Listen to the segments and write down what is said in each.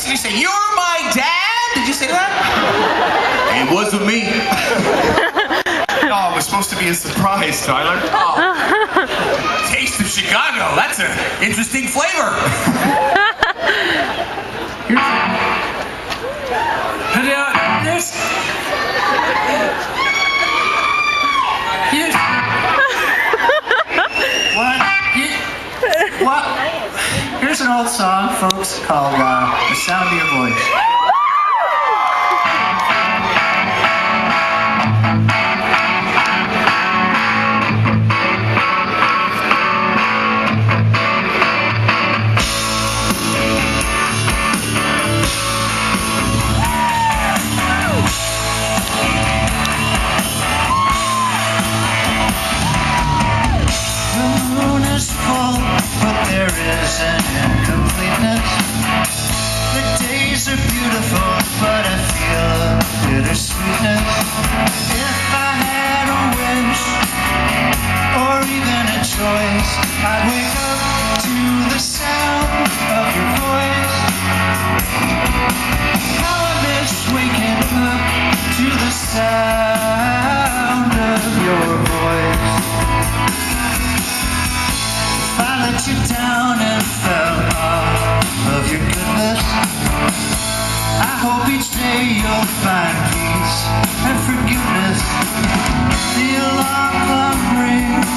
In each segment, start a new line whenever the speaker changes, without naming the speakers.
Did you say, "You're my dad"? Did you say that? It wasn't me.
Oh, it was supposed to be a surprise, Tyler.
Oh. Taste of Chicago. That's an interesting flavor.
Here's an old song, folks, called The Sound of Your Voice. There is an incompleteness. The days are beautiful, but I feel a bittersweetness. If I had a wish, or even a choice, I'd wake up to the sound of your voice. How I miss waking up to the sound of your voice. If I let you down and fell off of your goodness, I hope each day you'll find peace and forgiveness. The alarm clock rings,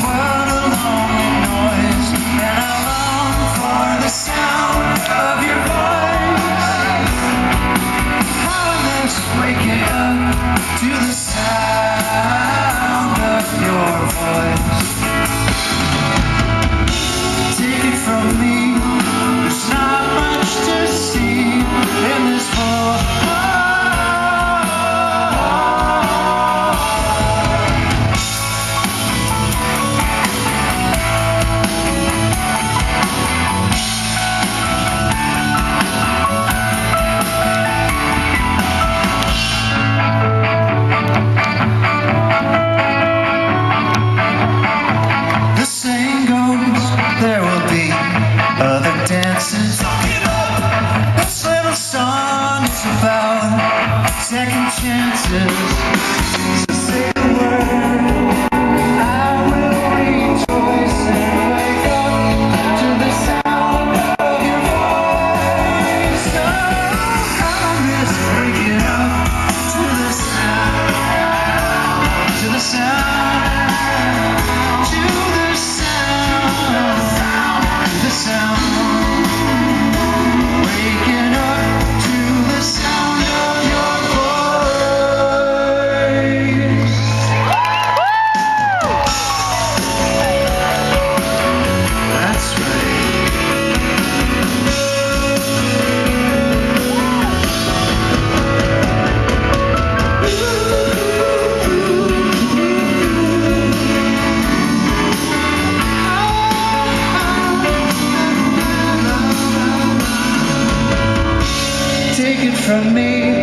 what a lonely noise, and I long for the sound of your voice. How I miss waking up to the sound of your voice. Take it from me, there's not much to see in this world. The saying goes, there will be other dances. This little song is about second chances. So say the word, I will rejoice and wake up to the sound of your voice. Oh, I miss waking up to the sound, to the sound, to the sound. The sound, waking up to the sound of your voice. That's right. Take it from me,